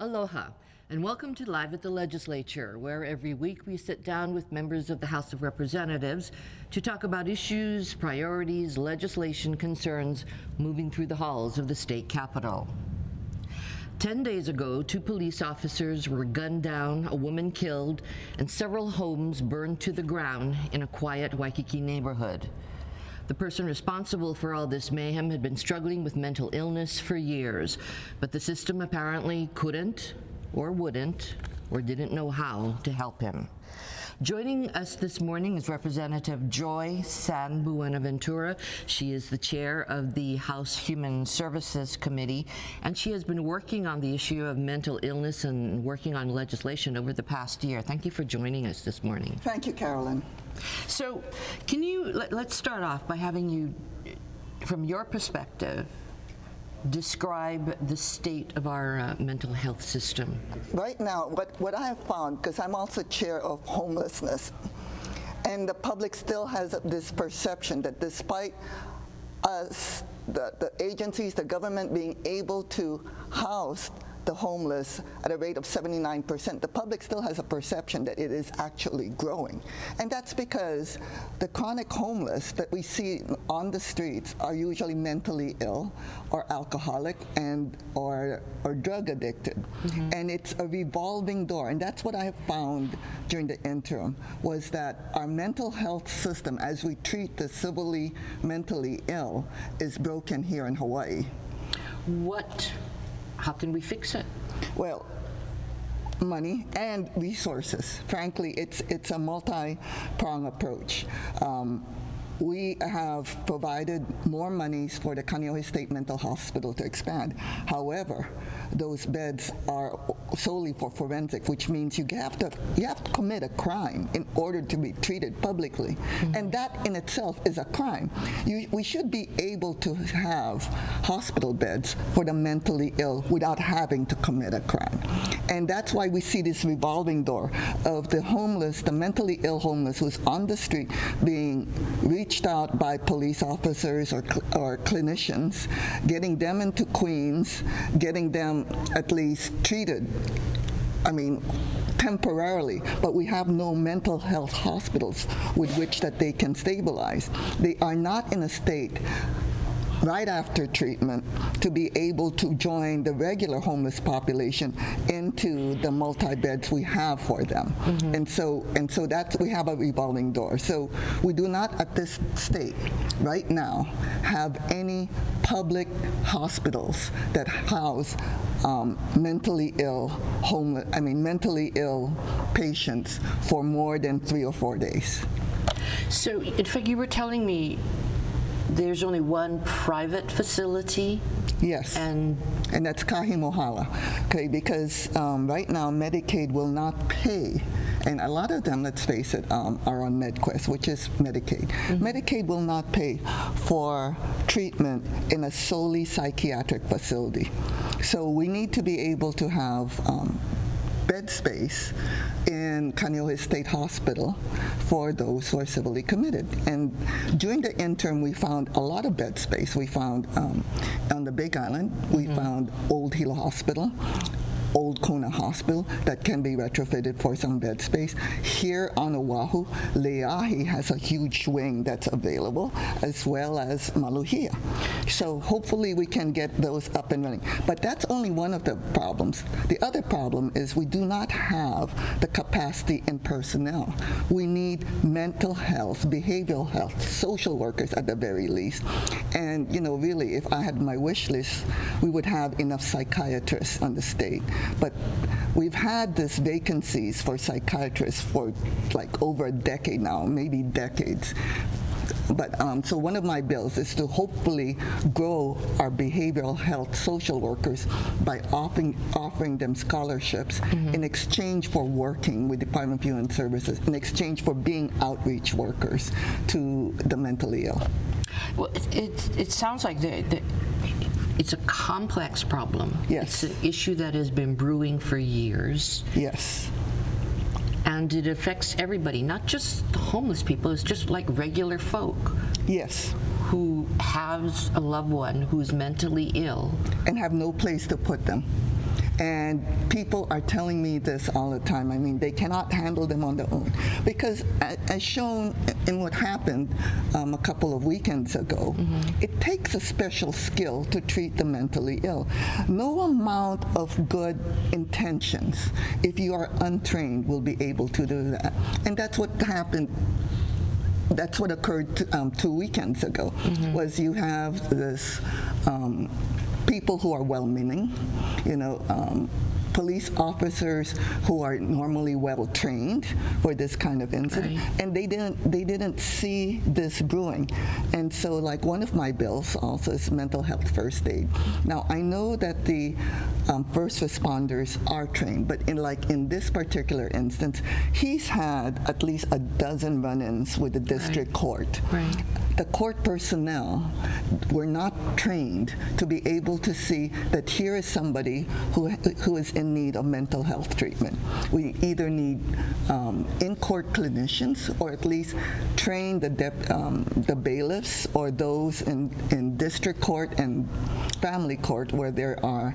Aloha, and welcome to Live at the Legislature, where every week we sit down with members of the House of Representatives to talk about issues, priorities, legislation concerns moving through the halls of the state capitol. 10 days ago, 2 police officers were gunned down, a woman killed, and several homes burned to the ground in a quiet Waikiki neighborhood. The person responsible for all this mayhem had been struggling with mental illness for years, but the system apparently couldn't, or wouldn't, or didn't know how to help him. Joining us this morning is Representative Joy San Buenaventura. She is the chair of the House Human Services Committee, and she has been working on the issue of mental illness and working on legislation over the past year. Thank you for joining us this morning. Thank you, Carolyn. So, can you, let's start off by having you, from your perspective, describe the state of our mental health system. Right now, what I have found, because I'm also chair of homelessness, and the public still has this perception that despite us, the agencies, the government being able to house the homeless at a rate of 79%, the public still has a perception that it is actually growing. And that's because the chronic homeless that we see on the streets are usually mentally ill or alcoholic and or drug addicted. Mm-hmm. And it's a revolving door. And that's what I have found during the interim, was that our mental health system, as we treat the civilly mentally ill, is broken here in Hawaii. How can we fix it? Well, money and resources. Frankly, it's a multi-pronged approach. We have provided more monies for the Kaneohe State Mental Hospital to expand. However, those beds are solely for forensic, which means you have to commit a crime in order to be treated publicly. Mm-hmm. And that in itself is a crime. We should be able to have hospital beds for the mentally ill without having to commit a crime. And that's why we see this revolving door of the homeless, the mentally ill homeless who's on the street being reached out by police officers or clinicians, getting them into Queens, getting them at least treated, temporarily, but we have no mental health hospitals with which that they can stabilize. They are not in a state right after treatment to be able to join the regular homeless population into the multi-beds we have for them. Mm-hmm. And so that's, we have a revolving door. So we do not at this state right now have any public hospitals that house mentally ill patients for more than 3 or 4 days. So in fact, you were telling me there's only one private facility? Yes, and that's Kahimohala, okay, because right now Medicaid will not pay, and a lot of them, let's face it, are on MedQuest, which is Medicaid. Mm-hmm. Medicaid will not pay for treatment in a solely psychiatric facility. So we need to be able to have bed space in Kaneohe State Hospital for those who are civilly committed. And during the interim, we found a lot of bed space. We found on the Big Island, we found Old Hilo Hospital, Old Kona Hospital that can be retrofitted for some bed space. Here on Oahu, Leahi has a huge wing that's available, as well as Maluhia. So hopefully we can get those up and running. But that's only one of the problems. The other problem is we do not have the capacity in personnel. We need mental health, behavioral health, social workers at the very least. And really, if I had my wish list, we would have enough psychiatrists on the state. But we've had these vacancies for psychiatrists for like over a decade now, maybe decades. But so one of my bills is to hopefully grow our behavioral health social workers by offering them scholarships in exchange for working with Department of Human Services, in exchange for being outreach workers to the mentally ill. Well, it sounds like it's a complex problem. Yes. It's an issue that has been brewing for years. Yes. And it affects everybody, not just the homeless people, it's just like regular folk. Yes. Who has a loved one who's mentally ill. And have no place to put them. And people are telling me this all the time. I mean, they cannot handle them on their own. Because as shown in what happened a couple of weekends ago, it takes a special skill to treat the mentally ill. No amount of good intentions, if you are untrained, will be able to do that. And that's what happened. That's what occurred 2 weekends ago, was you have this people who are well-meaning, police officers who are normally well-trained for this kind of incident, and they didn't see this brewing. And so, like, one of my bills also is mental health first aid. Now, I know that the first responders are trained, but in this particular instance, he's had at least a dozen run-ins with the district court. The court personnel were not trained to be able to see that here is somebody who is in need of mental health treatment. We either need in-court clinicians, or at least train the bailiffs or those in district court and family court where there are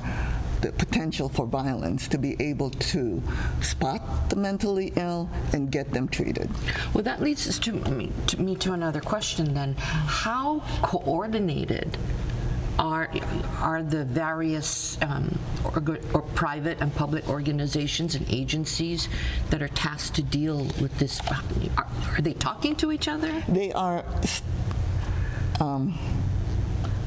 the potential for violence, to be able to spot the mentally ill and get them treated. Well, that leads us to another question then. How coordinated are the various or private and public organizations and agencies that are tasked to deal with this? Are they talking to each other? They are.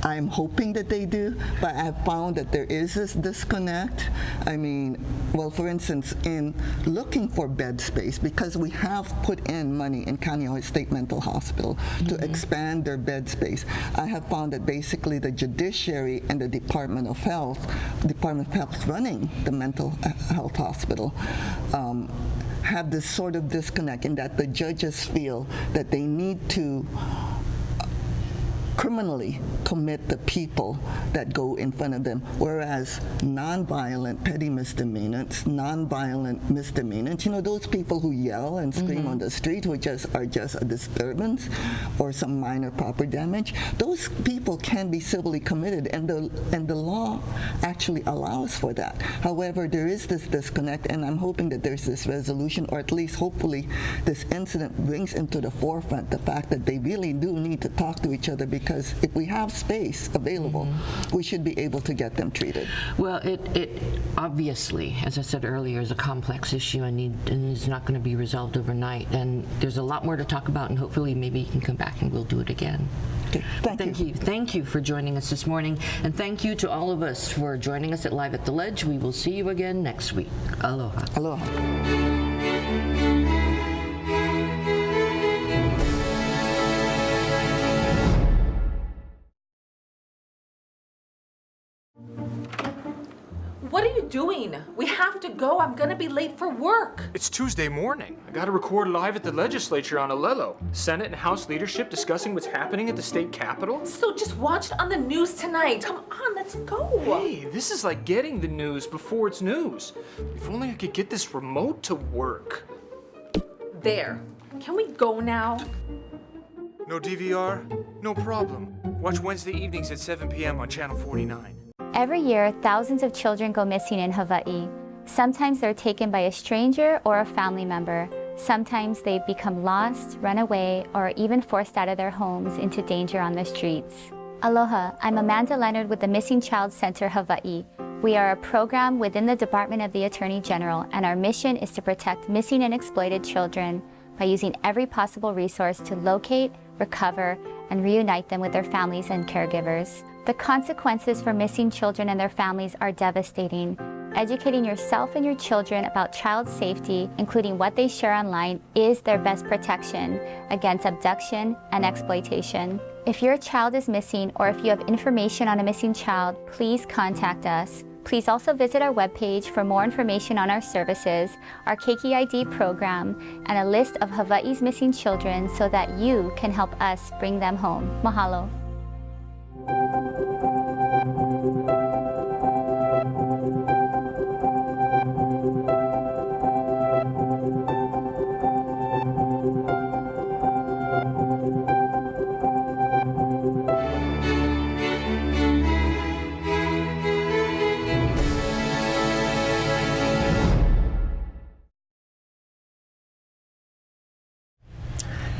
I'm hoping that they do, but I've found that there is this disconnect. I mean, well, for instance, in looking for bed space, because we have put in money in Kaneohe State Mental Hospital to expand their bed space, I have found that basically the judiciary and the Department of Health running the mental health hospital, have this sort of disconnect in that the judges feel that they need to criminally commit the people that go in front of them, whereas nonviolent petty misdemeanors, nonviolent misdemeanors, those people who yell and scream on the street, are just a disturbance or some minor property damage, those people can be civilly committed, and the law actually allows for that. However, there is this disconnect, and I'm hoping that there's this resolution, or at least hopefully this incident brings into the forefront the fact that they really do need to talk to each other, because if we have space available, we should be able to get them treated. Well, it obviously, as I said earlier, is a complex issue and is not going to be resolved overnight. And there's a lot more to talk about, and hopefully maybe you can come back and we'll do it again. Okay. Thank you. Thank you for joining us this morning, and thank you to all of us for joining us at Live at the Ledge. We will see you again next week. Aloha. Aloha. What are you doing? We have to go. I'm gonna be late for work. It's Tuesday morning. I gotta record Live at the Legislature on Alelo. Senate and House leadership discussing what's happening at the state capitol. So just watch it on the news tonight. Come on, let's go. Hey, this is like getting the news before it's news. If only I could get this remote to work. There. Can we go now? No DVR? No problem. Watch Wednesday evenings at 7 p.m. on Channel 49. Every year, thousands of children go missing in Hawaii. Sometimes they're taken by a stranger or a family member. Sometimes they become lost, run away, or even forced out of their homes into danger on the streets. Aloha, I'm Amanda Leonard with the Missing Child Center Hawaii. We are a program within the Department of the Attorney General, and our mission is to protect missing and exploited children by using every possible resource to locate, recover, and reunite them with their families and caregivers. The consequences for missing children and their families are devastating. Educating yourself and your children about child safety, including what they share online, is their best protection against abduction and exploitation. If your child is missing, or if you have information on a missing child, please contact us. Please also visit our webpage for more information on our services, our KKID program, and a list of Hawaii's missing children so that you can help us bring them home. Mahalo.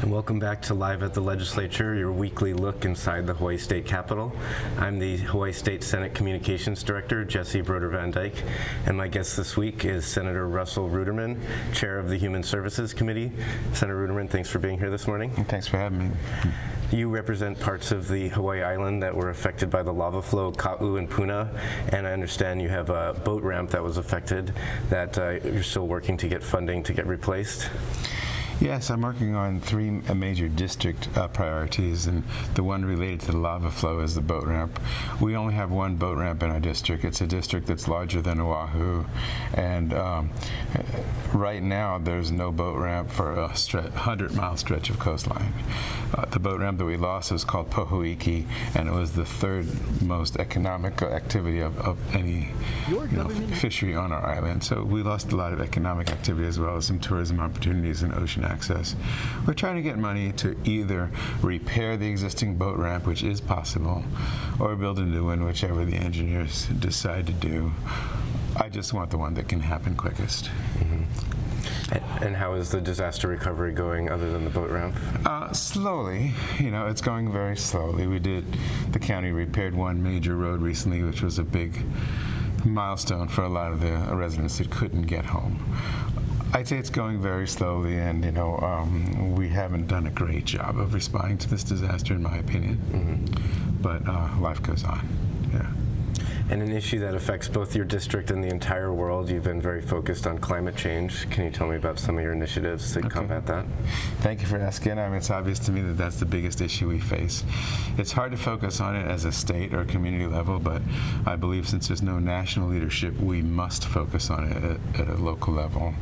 And welcome back to Live at the Legislature, your weekly look inside the Hawaii State Capitol. I'm the Hawaii State Senate Communications Director, Jesse Broder Van Dyke, and my guest this week is Senator Russell Ruderman, Chair of the Human Services Committee. Senator Ruderman, thanks for being here this morning. Thanks for having me. You represent parts of the Hawaii Island that were affected by the lava flow, Ka'u and Puna, and I understand you have a boat ramp that was affected that you're still working to get funding to get replaced. Yes, I'm working on three major district priorities, and the one related to the lava flow is the boat ramp. We only have one boat ramp in our district. It's a district that's larger than Oahu, and right now there's no boat ramp for a 100-mile stretch of coastline. The boat ramp that we lost was called Pohoiki, and it was the third most economic activity of any fishery on our island. So we lost a lot of economic activity as well as some tourism opportunities and ocean access. We're trying to get money to either repair the existing boat ramp, which is possible, or build a new one, whichever the engineers decide to do. I just want the one that can happen quickest. Mm-hmm. And how is the disaster recovery going other than the boat ramp? Slowly. It's going very slowly. The county repaired one major road recently, which was a big milestone for a lot of the residents that couldn't get home. I'd say it's going very slowly, and we haven't done a great job of responding to this disaster, in my opinion. Mm-hmm. But life goes on. Yeah. And an issue that affects both your district and the entire world, you've been very focused on climate change. Can you tell me about some of your initiatives to combat that? Thank you for asking. It's obvious to me that that's the biggest issue we face. It's hard to focus on it as a state or community level, but I believe since there's no national leadership, we must focus on it at a local level.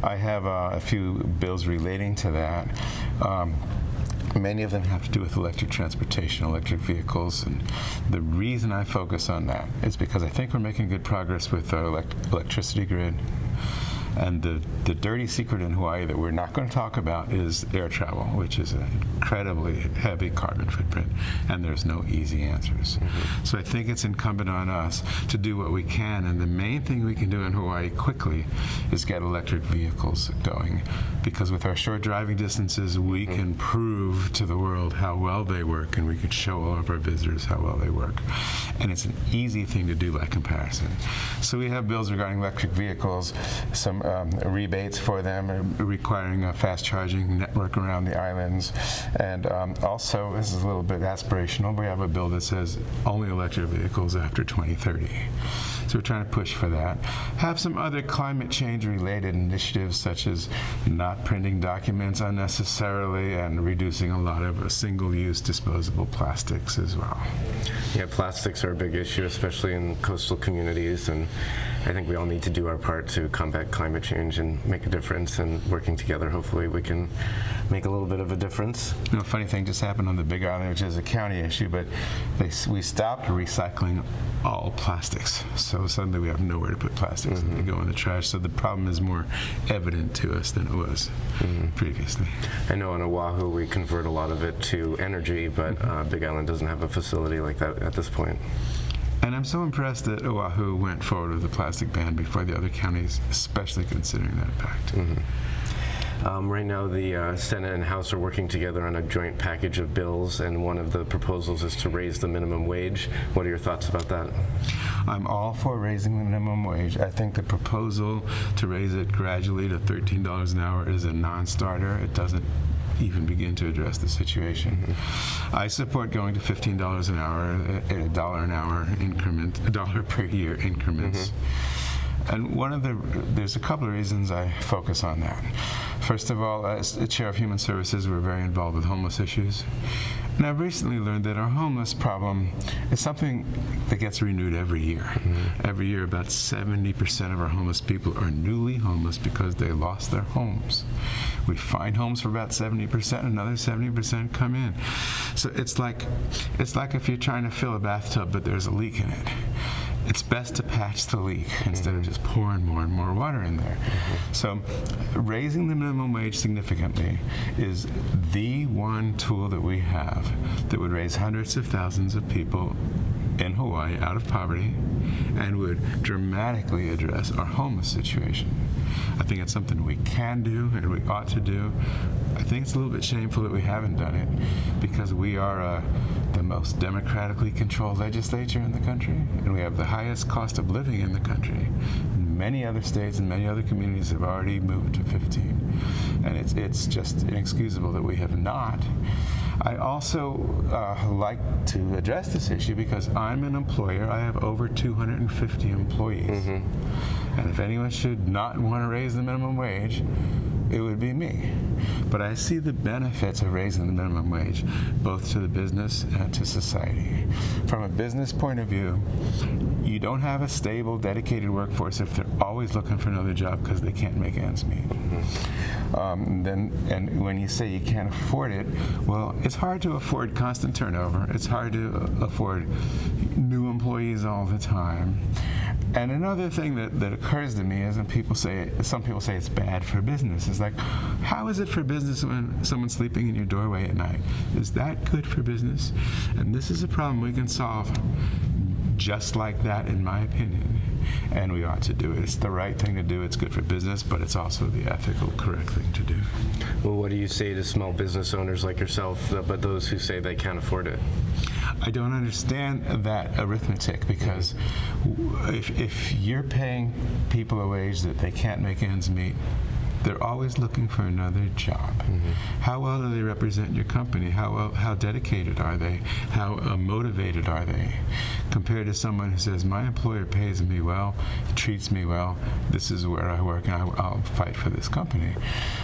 I have a few bills relating to that. Many of them have to do with electric transportation, electric vehicles, and the reason I focus on that is because I think we're making good progress with our electricity grid. And the dirty secret in Hawaii that we're not going to talk about is air travel, which is an incredibly heavy carbon footprint, and there's no easy answers. Mm-hmm. So I think it's incumbent on us to do what we can, and the main thing we can do in Hawaii quickly is get electric vehicles going, because with our short driving distances, we can prove to the world how well they work, and we can show all of our visitors how well they work. And it's an easy thing to do by comparison. So we have bills regarding electric vehicles, some rebates for them, requiring a fast charging network around the islands. And also, this is a little bit aspirational, we have a bill that says only electric vehicles after 2030. So we're trying to push for that. Have some other climate change related initiatives, such as not printing documents unnecessarily and reducing a lot of single-use disposable plastics as well. Yeah, plastics are a big issue, especially in coastal communities, and I think we all need to do our part to combat climate change and make a difference, and working together, hopefully we can make a little bit of a difference. Funny thing just happened on the Big Island, which is a county issue, but we stopped recycling all plastics. So suddenly we have nowhere to put plastics, and they go in the trash. So the problem is more evident to us than it was previously. I know on Oahu we convert a lot of it to energy, but Big Island doesn't have a facility like that at this point. And I'm so impressed that Oahu went forward with the plastic ban before the other counties, especially considering that impact. Mm-hmm. Right now, the Senate and House are working together on a joint package of bills, and one of the proposals is to raise the minimum wage. What are your thoughts about that? I'm all for raising the minimum wage. I think the proposal to raise it gradually to $13 an hour is a non-starter. It doesn't even begin to address the situation. Mm-hmm. I support going to $15 an hour at $1 an hour increment, $1 per year increments. Mm-hmm. And there's a couple of reasons I focus on that. First of all, as the chair of Human Services, we're very involved with homeless issues. And I've recently learned that our homeless problem is something that gets renewed every year. Mm-hmm. Every year, about 70% of our homeless people are newly homeless because they lost their homes. We find homes for about 70%, another 70% come in. So it's like if you're trying to fill a bathtub, but there's a leak in it. It's best to patch the leak instead of just pouring more and more water in there. Mm-hmm. So raising the minimum wage significantly is the one tool that we have that would raise hundreds of thousands of people in Hawaii out of poverty and would dramatically address our homeless situation. I think it's something we can do and we ought to do. I think it's a little bit shameful that we haven't done it because we are the most democratically controlled legislature in the country, and we have the highest cost of living in the country. Many other states and many other communities have already moved to 15, and it's just inexcusable that we have not. I also like to address this issue because I'm an employer. I have over 250 employees, and if anyone should not want to raise the minimum wage, it would be me. But I see the benefits of raising the minimum wage, both to the business and to society. From a business point of view, you don't have a stable, dedicated workforce if they're always looking for another job because they can't make ends meet. And when you say you can't afford it, well, it's hard to afford constant turnover. It's hard to afford new employees all the time. And another thing that occurs to me is when some people say it's bad for business. It's like, how is it for business when someone's sleeping in your doorway at night? Is that good for business? And this is a problem we can solve just like that, in my opinion. And we ought to do it. It's the right thing to do. It's good for business, but it's also the ethical, correct thing to do. Well, what do you say to small business owners like yourself, but those who say they can't afford it? I don't understand that arithmetic because if you're paying people a wage that they can't make ends meet, they're always looking for another job. How well do they represent your company? How dedicated are they? How motivated are they? Compared to someone who says, my employer pays me well, treats me well, this is where I work, and I'll fight for this company.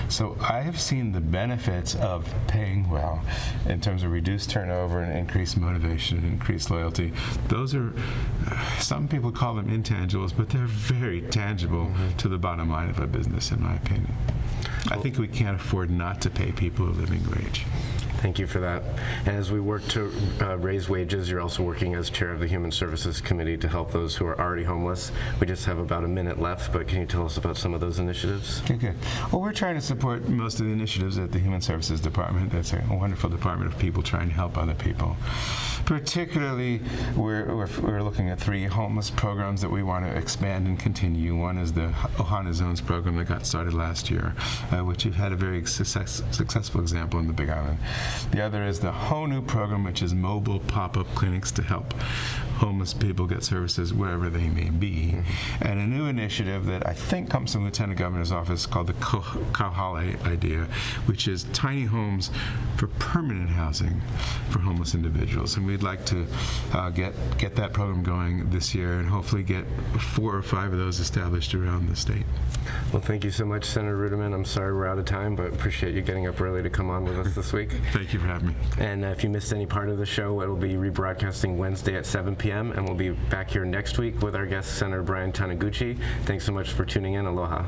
So I have seen the benefits of paying well in terms of reduced turnover and increased motivation and increased loyalty. Those are, some people call them intangibles, but they're very tangible to the bottom line of a business, in my opinion. I think we can't afford not to pay people a living wage. Thank you for that. And as we work to raise wages, you're also working as chair of the Human Services Committee to help those who are already homeless. We just have about a minute left, but can you tell us about some of those initiatives? Okay, good. Well, we're trying to support most of the initiatives at the Human Services Department. It's a wonderful department of people trying to help other people. Particularly, we're looking at 3 homeless programs that we want to expand and continue. One is the Ohana Zones program that got started last year, which you've had a very successful example in the Big Island. The other is the HONU program, which is mobile pop-up clinics to help homeless people get services wherever they may be. And a new initiative that I think comes from the Lieutenant Governor's office called the Kauhale idea, which is tiny homes for permanent housing for homeless individuals. And we'd like to get that program going this year and hopefully get 4 or 5 of those established around the state. Well, thank you so much, Senator Ruderman. I'm sorry we're out of time, but appreciate you getting up early to come on with us this week. Thank you for having me. And if you missed any part of the show, it'll be rebroadcasting Wednesday at 7 p.m. and we'll be back here next week with our guest, Senator Brian Taniguchi. Thanks so much for tuning in. Aloha.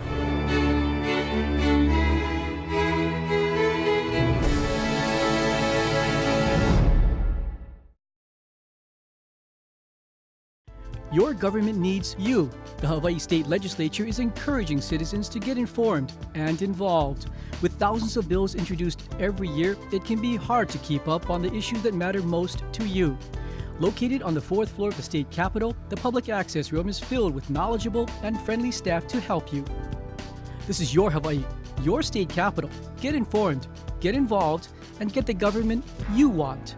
Your government needs you. The Hawaii State Legislature is encouraging citizens to get informed and involved. With thousands of bills introduced every year, it can be hard to keep up on the issues that matter most to you. Located on the 4th floor of the state capitol, the public access room is filled with knowledgeable and friendly staff to help you. This is your Hawaii, your state capitol. Get informed, get involved, and get the government you want.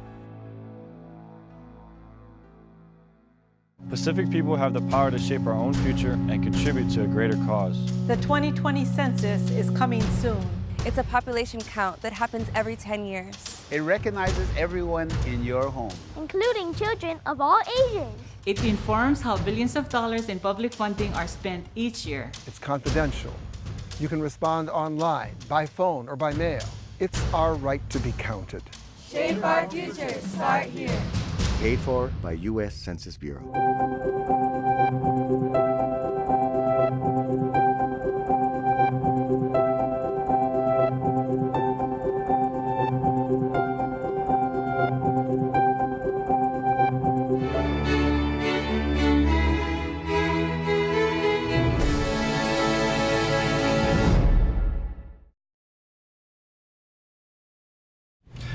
Pacific people have the power to shape our own future and contribute to a greater cause. The 2020 census is coming soon. It's a population count that happens every 10 years. It recognizes everyone in your home, including children of all ages. It informs how billions of dollars in public funding are spent each year. It's confidential. You can respond online, by phone, or by mail. It's our right to be counted. Shape our future. Start here. Paid for by U.S. Census Bureau.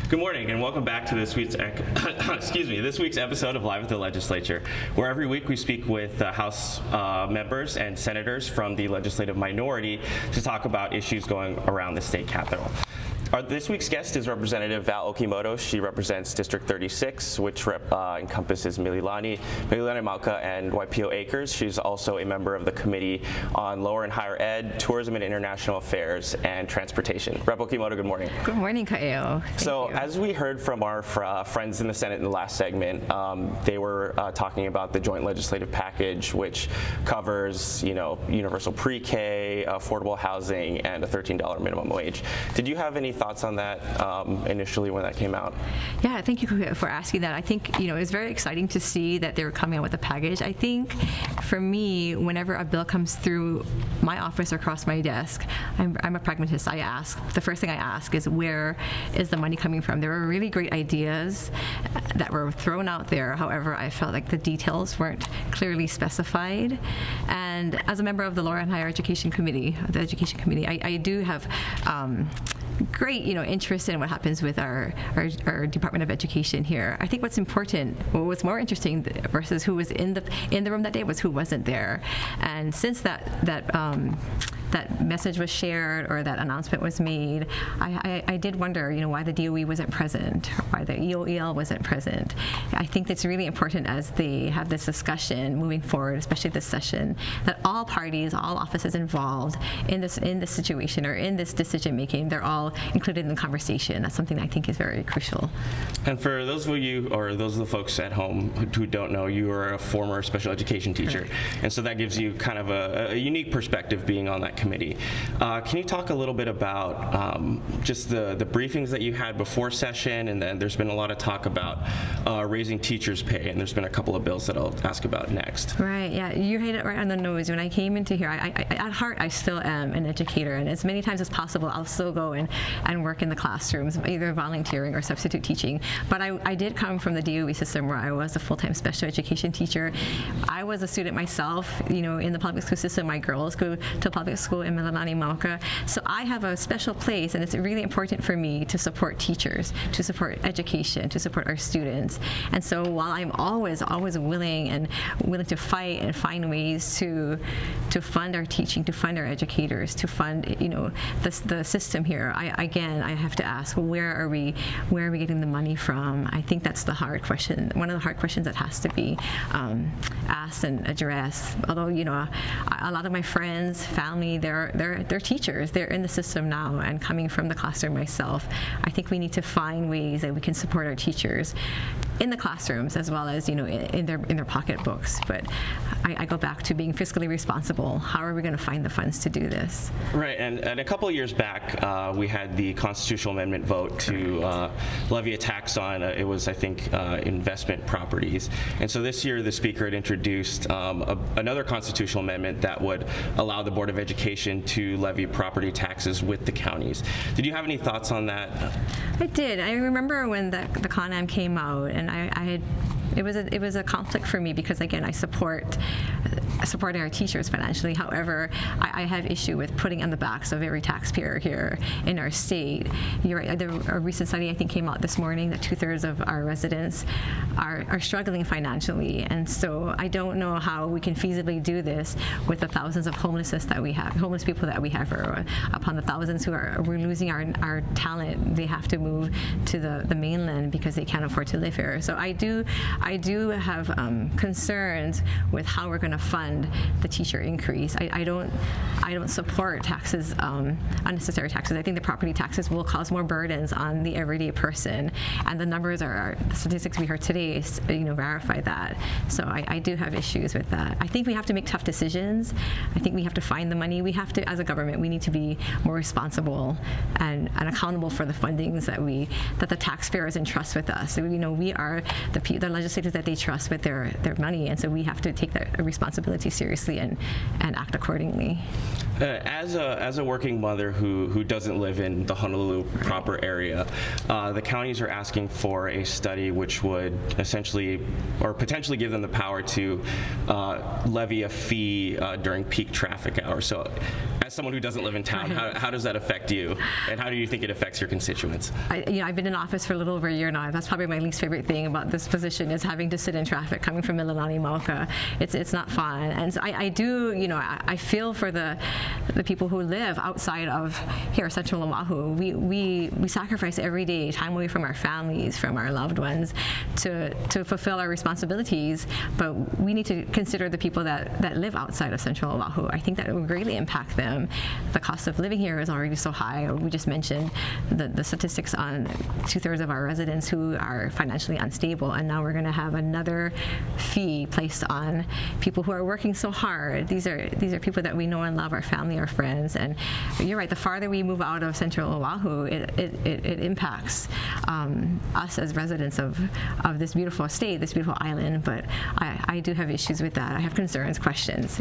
Good morning, and welcome back to this week's this week's episode of Live at the Legislature, where every week we speak with House members and senators from the legislative minority to talk about issues going around the state capitol. This week's guest is Representative Val Okimoto. She represents District 36, which encompasses Mililani Mauka, and Waipio Acres. She's also a member of the Committee on Lower and Higher Ed, Tourism and International Affairs, and Transportation. Rep. Okimoto, good morning. Good morning, Kaeo. So, as we heard from our friends in the Senate in the last segment, they were talking about the joint legislative package, which covers, universal pre-K, affordable housing, and a $13 minimum wage. Did you have any thoughts on that initially when that came out? Yeah, thank you for asking that. I think, it's very exciting to see that they were coming out with a package. I think for me, whenever a bill comes through my office or across my desk, I'm a pragmatist. The first thing I ask is, where is the money coming from? There were really great ideas that were thrown out there. However, I felt like the details weren't clearly specified. And as a member of the Lower and Higher Education Committee, I do have great, interest in what happens with our Department of Education here. I think what's important, what was more interesting versus who was in the room that day was who wasn't there. And since that message was shared or that announcement was made, I did wonder, why the DOE wasn't present, or why the EOEL wasn't present. I think that's really important as they have this discussion moving forward, especially this session, that all parties, all offices involved in this situation or in this decision making, they're all included in the conversation. That's something I think is very crucial. And for those of you, or those of the folks at home who don't know, you are a former special education teacher, and so that gives you kind of a unique perspective being on that committee. Can you talk a little bit about just the briefings that you had before session, and then there's been a lot of talk about raising teachers' pay, and there's been a couple of bills that I'll ask about next. Right, yeah, you hit it right on the nose. When I came into here, at heart, I still am an educator, and as many times as possible, I'll still go and work in the classrooms, either volunteering or substitute teaching. But I did come from the DOE system where I was a full-time special education teacher. I was a student myself, in the public school system. My girls go to public school in Mililani Mauka. So I have a special place, and it's really important for me to support teachers, to support education, to support our students. And so while I'm always willing to fight and find ways to fund our teaching, to fund our educators, to fund, the system here, I have to ask, where are we getting the money from? I think that's the hard question, one of the hard questions that has to be asked and addressed. Although, a lot of my friends, family, they're teachers. They're in the system now, and coming from the classroom myself, I think we need to find ways that we can support our teachers in the classrooms as well as, in their pocketbooks. But I go back to being fiscally responsible. How are we going to find the funds to do this? Right, and a couple of years back, we had the constitutional amendment vote to levy a tax on, it was, I think, investment properties. And so this year, the Speaker had introduced another constitutional amendment that would allow the Board of Education to levy property taxes with the counties. Did you have any thoughts on that? I did. I remember when the CONAM came out, and it was a conflict for me because, again, I support our teachers financially. However, I have issue with putting on the backs of every taxpayer here in our state. You're right. A recent study, I think, came out this morning that 2/3 of our residents are struggling financially, and so I don't know how we can feasibly do this with the thousands of homeless people that we have, or upon the thousands we're losing our talent. They have to move to the mainland because they can't afford to live here. So I do have concerns with how we're going to fund the teacher increase. I don't support taxes, unnecessary taxes. I think the property taxes will cause more burdens on the everyday person, and the numbers the statistics we heard today, verify that. So I do have issues with that. I think we have to make tough decisions. I think we have to find the money. We have to, as a government, we need to be more responsible and accountable for the fundings that the taxpayers entrust with us. So, we are the legislators that they trust with their money, and so we have to take that responsibility responsibility seriously and act accordingly. As a working mother who doesn't live in the Honolulu proper area, the counties are asking for a study which would essentially or potentially give them the power to levy a fee during peak traffic hours. So as someone who doesn't live in town, how does that affect you, and how do you think it affects your constituents? I've been in office for a little over a year now. That's probably my least favorite thing about this position is having to sit in traffic coming from Mililani Mauka. It's not fun, and so I do, I feel for the people who live outside of here, Central Oahu. We sacrifice every day time away from our families, from our loved ones, to fulfill our responsibilities. But we need to consider the people that live outside of Central Oahu. I think that it will greatly impact them. The cost of living here is already so high. We just mentioned the statistics on 2/3 of our residents who are financially unstable, and now we're going to have another fee placed on people who are working so hard. These are people that we know and love, our family, our friends, and you're right. The farther we move out of Central Oahu, it impacts us as residents of this beautiful state, this beautiful island. But I do have issues with that. I have concerns, questions,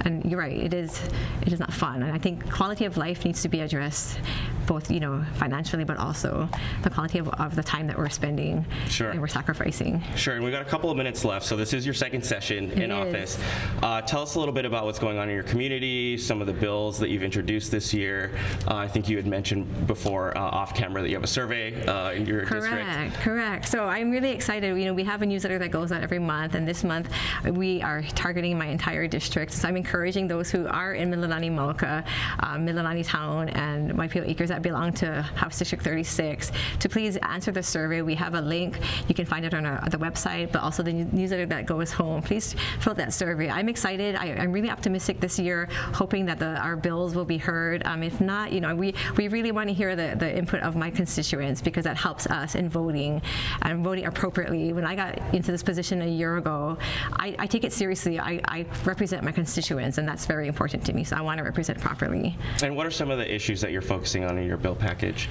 and you're right. It is not fun, and I think quality of life needs to be addressed, both financially, but also the quality of the time that we're spending and we're sacrificing. Sure, and we've got a couple of minutes left, so this is your second session in office. Tell us a little bit about what's going on in your community, some of the bills that you've introduced this year. I think you had mentioned before off camera that you have a survey in your district. Correct. So I'm really excited. We have a newsletter that goes out every month, and this month we are targeting my entire district. So I'm encouraging those who are in Mililani Mauka, Mililani Town, and Waipio Acres that belong to House District 36 to please answer the survey. We have a link. You can find it on the website, but also the newsletter that goes home. Please fill out that survey. I'm excited. I'm really optimistic this year, hoping that our bills will be heard. If not, we really want to hear the input of my constituents, because that helps us in voting and voting appropriately. When I got into this position a year ago, I take it seriously. I represent my constituents, and that's very important to me, so I want to represent properly. And what are some of the issues that you're focusing on in your bill package?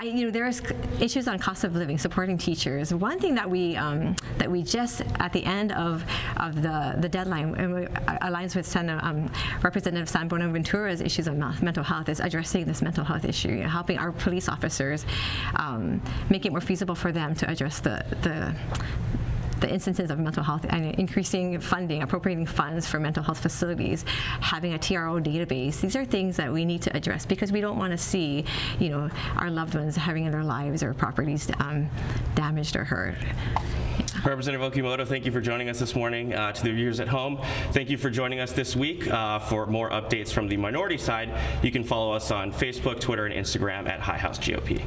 There's issues on cost of living, supporting teachers. One thing that we just at the end of the deadline aligns with Representative San Buenaventura's issues of mental health is addressing this mental health issue, helping our police officers make it more feasible for them to address the instances of mental health, and increasing funding, appropriating funds for mental health facilities, having a TRO database. These are things that we need to address, because we don't want to see, our loved ones having their lives or properties damaged or hurt. Representative Okimoto, thank you for joining us this morning. To the viewers at home, thank you for joining us this week. For more updates from the minority side, you can follow us on Facebook, Twitter, and Instagram at High House GOP.